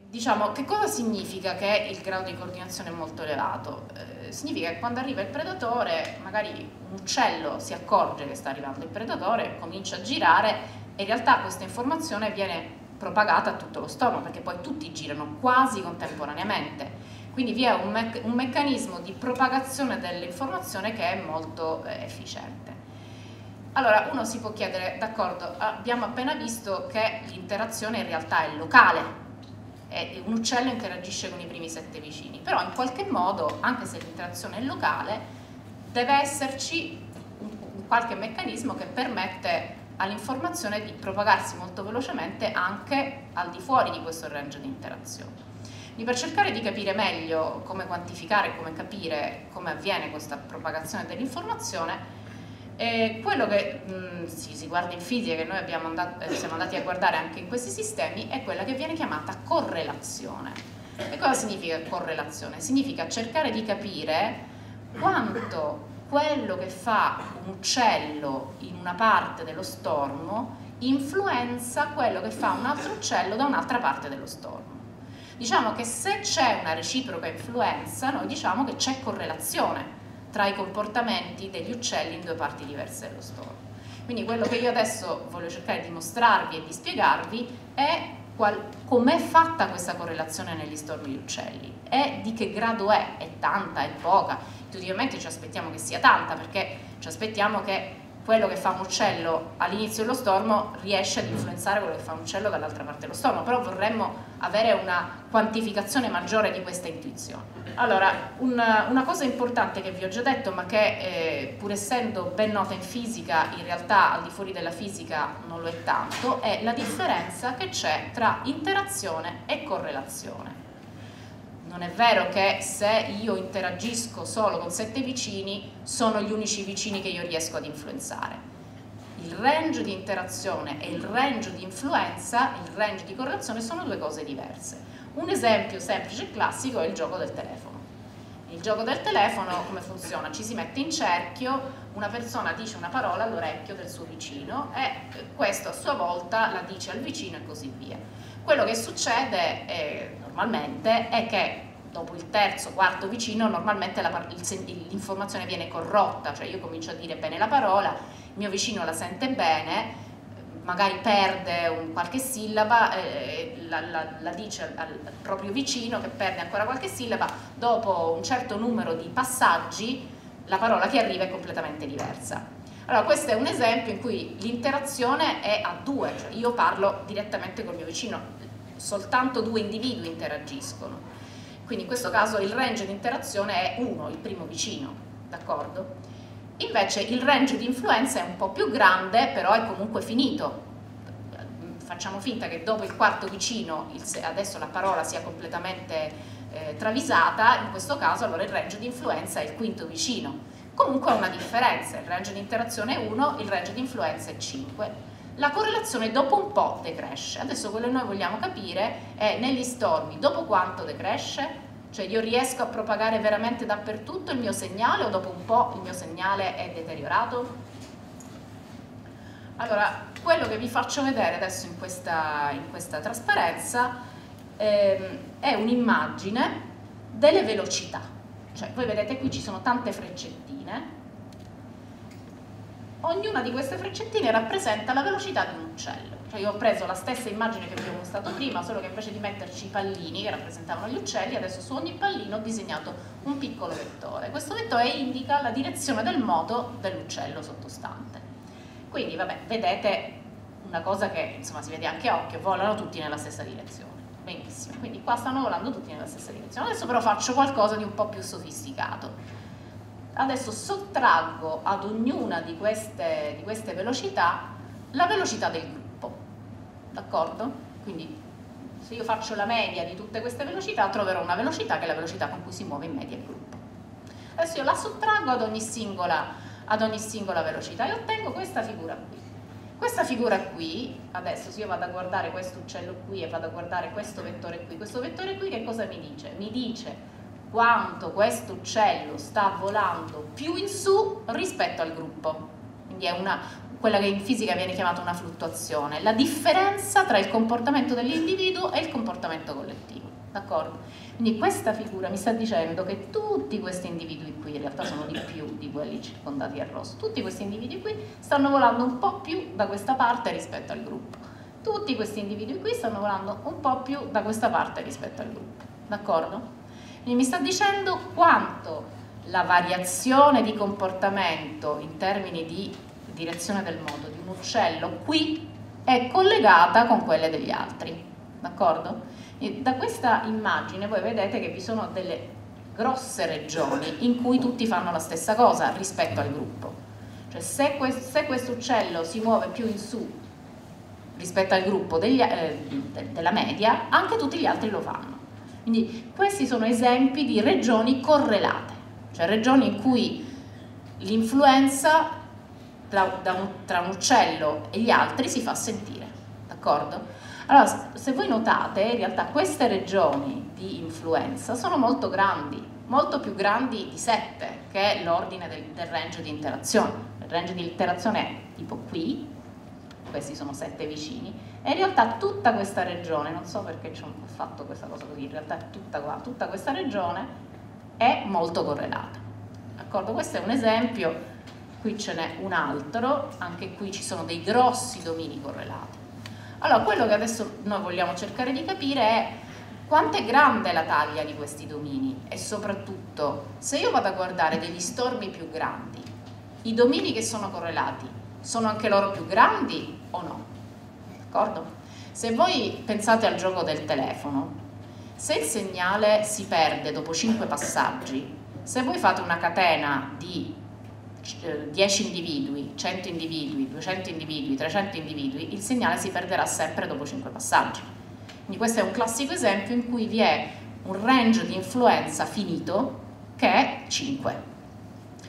Diciamo, che cosa significa che il grado di coordinazione è molto elevato? Significa che quando arriva il predatore, magari un uccello si accorge che sta arrivando il predatore, comincia a girare e in realtà questa informazione viene propagata a tutto lo stormo, perché poi tutti girano quasi contemporaneamente. Quindi vi è un meccanismo di propagazione dell'informazione che è molto efficiente. Allora, uno si può chiedere, d'accordo, abbiamo appena visto che l'interazione in realtà è locale, e un uccello interagisce con i primi 7 vicini, però in qualche modo, anche se l'interazione è locale, deve esserci un qualche meccanismo che permette all'informazione di propagarsi molto velocemente anche al di fuori di questo range di interazione. Quindi per cercare di capire meglio come quantificare, come capire come avviene questa propagazione dell'informazione, quello che si guarda in fisica, che noi siamo andati a guardare anche in questi sistemi, è quella che viene chiamata correlazione. E cosa significa correlazione? Significa cercare di capire quanto quello che fa un uccello in una parte dello stormo influenza quello che fa un altro uccello da un'altra parte dello stormo. Diciamo che se c'è una reciproca influenza, noi diciamo che c'è correlazione tra i comportamenti degli uccelli in due parti diverse dello stormo. Quindi quello che io adesso voglio cercare di mostrarvi e di spiegarvi è com'è fatta questa correlazione negli stormi di uccelli e di che grado è tanta, è poca. Intuitivamente ci aspettiamo che sia tanta, perché ci aspettiamo che quello che fa un uccello all'inizio dello stormo riesce ad influenzare quello che fa un uccello dall'altra parte dello stormo, però vorremmo avere una quantificazione maggiore di questa intuizione. Allora, una cosa importante che vi ho già detto, ma che pur essendo ben nota in fisica, in realtà al di fuori della fisica non lo è tanto, è la differenza che c'è tra interazione e correlazione. Non è vero che se io interagisco solo con 7 vicini, sono gli unici vicini che io riesco ad influenzare. Il range di interazione e il range di influenza, il range di correlazione sono due cose diverse. Un esempio semplice e classico è il gioco del telefono. Il gioco del telefono come funziona? Ci si mette in cerchio, una persona dice una parola all'orecchio del suo vicino e questo a sua volta la dice al vicino e così via. Quello che succede normalmente è che dopo il terzo, quarto vicino normalmente l'informazione viene corrotta, cioè io comincio a dire bene la parola, il mio vicino la sente bene, magari perde qualche sillaba, la dice al proprio vicino che perde ancora qualche sillaba, dopo un certo numero di passaggi la parola che arriva è completamente diversa. Allora questo è un esempio in cui l'interazione è a due, cioè io parlo direttamente col mio vicino, soltanto due individui interagiscono, quindi in questo caso il range di interazione è uno, il primo vicino, d'accordo? Invece il range di influenza è un po' più grande, però è comunque finito. Facciamo finta che dopo il quarto vicino adesso la parola sia completamente travisata, in questo caso allora il range di influenza è il quinto vicino. Comunque ha una differenza, il range di interazione è 1, il range di influenza è 5. La correlazione dopo un po' decresce. Adesso quello che noi vogliamo capire è negli stormi dopo quanto decresce? Cioè io riesco a propagare veramente dappertutto il mio segnale o dopo un po' il mio segnale è deteriorato? Allora, quello che vi faccio vedere adesso in questa trasparenza è un'immagine delle velocità. Cioè voi vedete qui ci sono tante freccettine, ognuna di queste freccettine rappresenta la velocità di un uccello. Cioè io ho preso la stessa immagine che vi ho mostrato prima, solo che invece di metterci i pallini che rappresentavano gli uccelli, adesso su ogni pallino ho disegnato un piccolo vettore. Questo vettore indica la direzione del moto dell'uccello sottostante. Quindi vabbè, vedete una cosa che insomma si vede anche a occhio, volano tutti nella stessa direzione. Benissimo, quindi qua stanno volando tutti nella stessa direzione. Adesso però faccio qualcosa di un po' più sofisticato. Adesso sottraggo ad ognuna di queste velocità la velocità del gruppo, d'accordo? Quindi se io faccio la media di tutte queste velocità troverò una velocità che è la velocità con cui si muove in media il gruppo. Adesso io la sottraggo ad ogni singola velocità e ottengo questa figura qui. Questa figura qui, adesso se io vado a guardare questo uccello qui e vado a guardare questo vettore qui che cosa mi dice? Mi dice quanto questo uccello sta volando più in su rispetto al gruppo. Quindi è quella che in fisica viene chiamata una fluttuazione, la differenza tra il comportamento dell'individuo e il comportamento collettivo, d'accordo? Quindi questa figura mi sta dicendo che tutti questi individui qui, in realtà sono di più di quelli circondati al rosso, tutti questi individui qui stanno volando un po' più da questa parte rispetto al gruppo, tutti questi individui qui stanno volando un po' più da questa parte rispetto al gruppo, d'accordo? Quindi mi sta dicendo quanto la variazione di comportamento in termini di direzione del moto di un uccello qui è collegata con quelle degli altri, d'accordo? Da questa immagine voi vedete che vi sono delle grosse regioni in cui tutti fanno la stessa cosa rispetto al gruppo, cioè se questo uccello si muove più in su rispetto al gruppo della media, anche tutti gli altri lo fanno. Quindi questi sono esempi di regioni correlate, cioè regioni in cui l'influenza tra un uccello e gli altri si fa sentire, d'accordo? Allora, se voi notate, in realtà queste regioni di influenza sono molto grandi, molto più grandi di 7, che è l'ordine del range di interazione. Il range di interazione è tipo qui, questi sono 7 vicini, e in realtà tutta questa regione, non so perché ho fatto questa cosa così, in realtà è tutta qua, tutta questa regione è molto correlata, d'accordo? Questo è un esempio, qui ce n'è un altro, anche qui ci sono dei grossi domini correlati. Allora, quello che adesso noi vogliamo cercare di capire è quanto è grande la taglia di questi domini e soprattutto, se io vado a guardare degli stormi più grandi, i domini che sono correlati sono anche loro più grandi o no? D'accordo? Se voi pensate al gioco del telefono, se il segnale si perde dopo 5 passaggi, se voi fate una catena di 10 individui, 100 individui, 200 individui, 300 individui, il segnale si perderà sempre dopo 5 passaggi. Quindi questo è un classico esempio in cui vi è un range di influenza finito che è 5.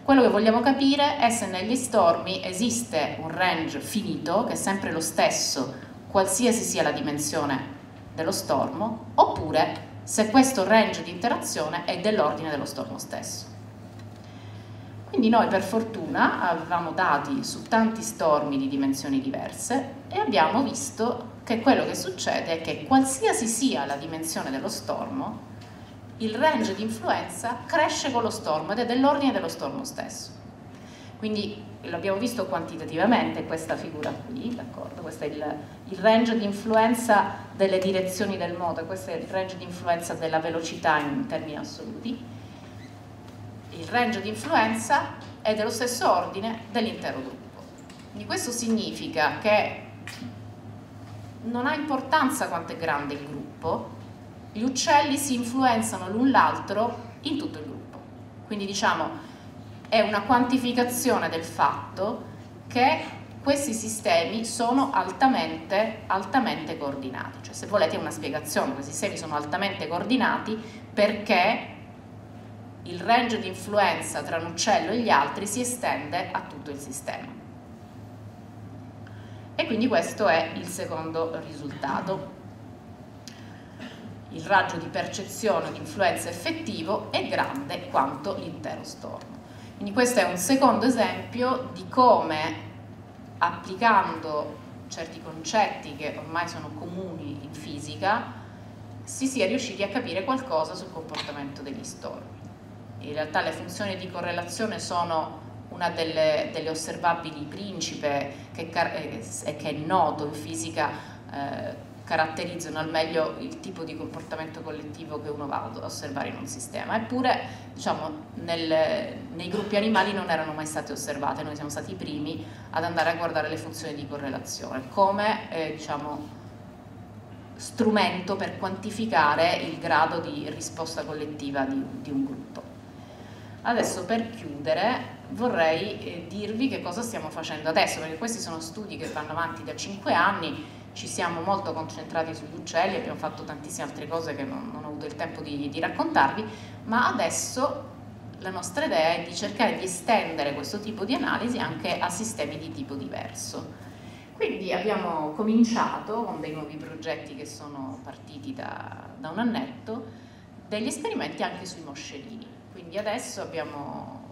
Quello che vogliamo capire è se negli stormi esiste un range finito, che è sempre lo stesso, qualsiasi sia la dimensione dello stormo, oppure se questo range di interazione è dell'ordine dello stormo stesso. Quindi noi per fortuna avevamo dati su tanti stormi di dimensioni diverse e abbiamo visto che quello che succede è che qualsiasi sia la dimensione dello stormo, il range di influenza cresce con lo stormo ed è dell'ordine dello stormo stesso. Quindi l'abbiamo visto quantitativamente questa figura qui, d'accordo? Questo è il range di influenza delle direzioni del moto, questo è il range di influenza della velocità in termini assoluti. Il range di influenza è dello stesso ordine dell'intero gruppo. Quindi questo significa che non ha importanza quanto è grande il gruppo, gli uccelli si influenzano l'un l'altro in tutto il gruppo. Quindi diciamo è una quantificazione del fatto che questi sistemi sono altamente coordinati. Cioè, se volete una spiegazione, questi sistemi sono altamente coordinati perché il range di influenza tra un uccello e gli altri si estende a tutto il sistema. E quindi questo è il secondo risultato. Il raggio di percezione di influenza effettivo è grande quanto l'intero stormo. Quindi questo è un secondo esempio di come, applicando certi concetti che ormai sono comuni in fisica, si sia riusciti a capire qualcosa sul comportamento degli stormi. In realtà le funzioni di correlazione sono una delle osservabili principe che è noto in fisica, caratterizzano al meglio il tipo di comportamento collettivo che uno va ad osservare in un sistema. Eppure, diciamo, nei gruppi animali non erano mai state osservate, noi siamo stati i primi ad andare a guardare le funzioni di correlazione come diciamo, strumento per quantificare il grado di risposta collettiva di un gruppo. Adesso per chiudere vorrei dirvi che cosa stiamo facendo adesso, perché questi sono studi che vanno avanti da 5 anni, ci siamo molto concentrati sugli uccelli, abbiamo fatto tantissime altre cose che non ho avuto il tempo di raccontarvi, ma adesso la nostra idea è di cercare di estendere questo tipo di analisi anche a sistemi di tipo diverso. Quindi abbiamo cominciato con dei nuovi progetti che sono partiti da un annetto, degli esperimenti anche sui moscerini. Quindi adesso abbiamo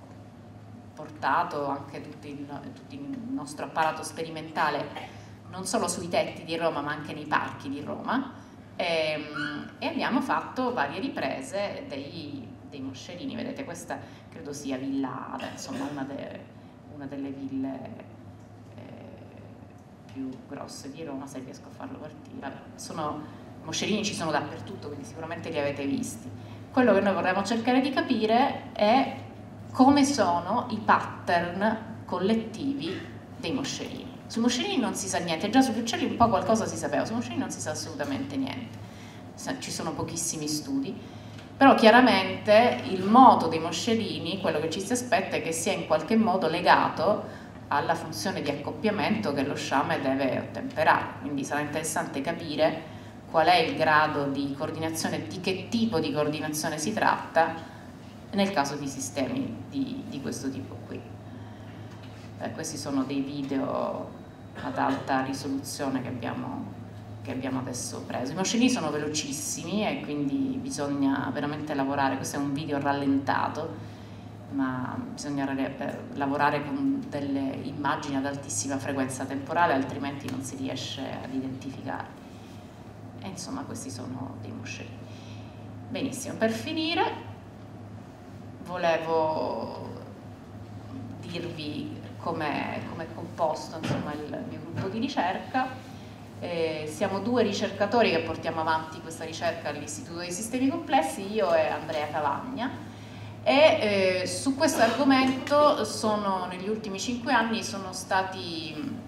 portato anche tutto il nostro apparato sperimentale non solo sui tetti di Roma ma anche nei parchi di Roma, e abbiamo fatto varie riprese dei moscerini. Vedete, questa credo sia Villa Ada, insomma una delle ville più grosse di Roma, se riesco a farlo partire. Moscerini ci sono dappertutto, quindi sicuramente li avete visti. Quello che noi vorremmo cercare di capire è come sono i pattern collettivi dei moscerini. Sui moscerini non si sa niente, già sugli uccelli un po' qualcosa si sapeva, sui moscerini non si sa assolutamente niente, ci sono pochissimi studi, però chiaramente il moto dei moscerini, quello che ci si aspetta è che sia in qualche modo legato alla funzione di accoppiamento che lo sciame deve ottemperare, quindi sarà interessante capire qual è il grado di coordinazione, di che tipo di coordinazione si tratta nel caso di sistemi di questo tipo qui. Questi sono dei video ad alta risoluzione che abbiamo adesso preso. I moscerini sono velocissimi e quindi bisogna veramente lavorare, questo è un video rallentato, ma bisogna lavorare con delle immagini ad altissima frequenza temporale, altrimenti non si riesce ad identificarli. E insomma questi sono dei moscerini. Benissimo, per finire volevo dirvi come è composto, insomma, il mio gruppo di ricerca. Siamo 2 ricercatori che portiamo avanti questa ricerca all'Istituto dei Sistemi Complessi, io e Andrea Cavagna, e su questo argomento negli ultimi 5 anni sono stati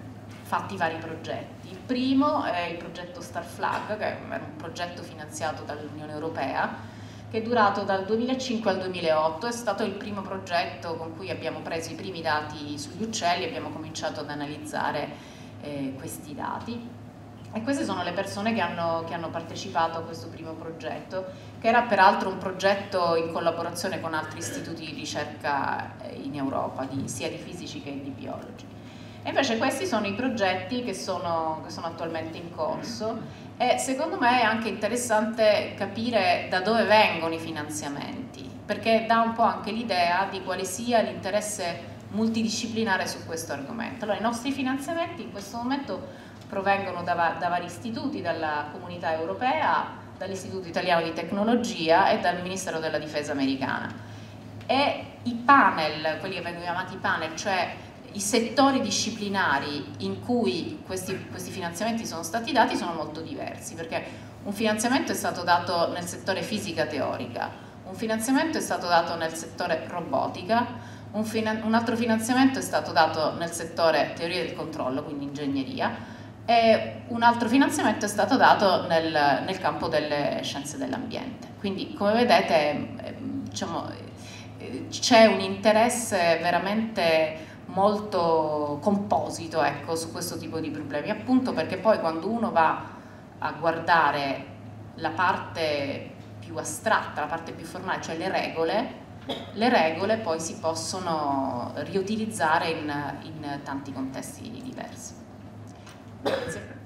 fatti vari progetti. Il primo è il progetto Starflag, che è un progetto finanziato dall'Unione Europea, che è durato dal 2005 al 2008, è stato il primo progetto con cui abbiamo preso i primi dati sugli uccelli e abbiamo cominciato ad analizzare questi dati. E queste sono le persone che hanno partecipato a questo primo progetto, che era peraltro un progetto in collaborazione con altri istituti di ricerca in Europa, sia di fisici che di biologi. E invece questi sono i progetti che sono attualmente in corso. E secondo me è anche interessante capire da dove vengono i finanziamenti, perché dà un po' anche l'idea di quale sia l'interesse multidisciplinare su questo argomento. Allora, i nostri finanziamenti in questo momento provengono da vari istituti, dalla Comunità Europea, dall'Istituto Italiano di Tecnologia e dal Ministero della Difesa americana. E i panel, quelli che vengono chiamati panel, cioè i settori disciplinari in cui questi finanziamenti sono stati dati sono molto diversi, perché un finanziamento è stato dato nel settore fisica teorica, un finanziamento è stato dato nel settore robotica, un altro finanziamento è stato dato nel settore teoria del controllo, quindi ingegneria, e un altro finanziamento è stato dato nel campo delle scienze dell'ambiente. Quindi, come vedete, diciamo, c'è un interesse veramente molto composito, ecco, su questo tipo di problemi, appunto perché poi quando uno va a guardare la parte più astratta, la parte più formale, cioè le regole poi si possono riutilizzare in tanti contesti diversi. Grazie.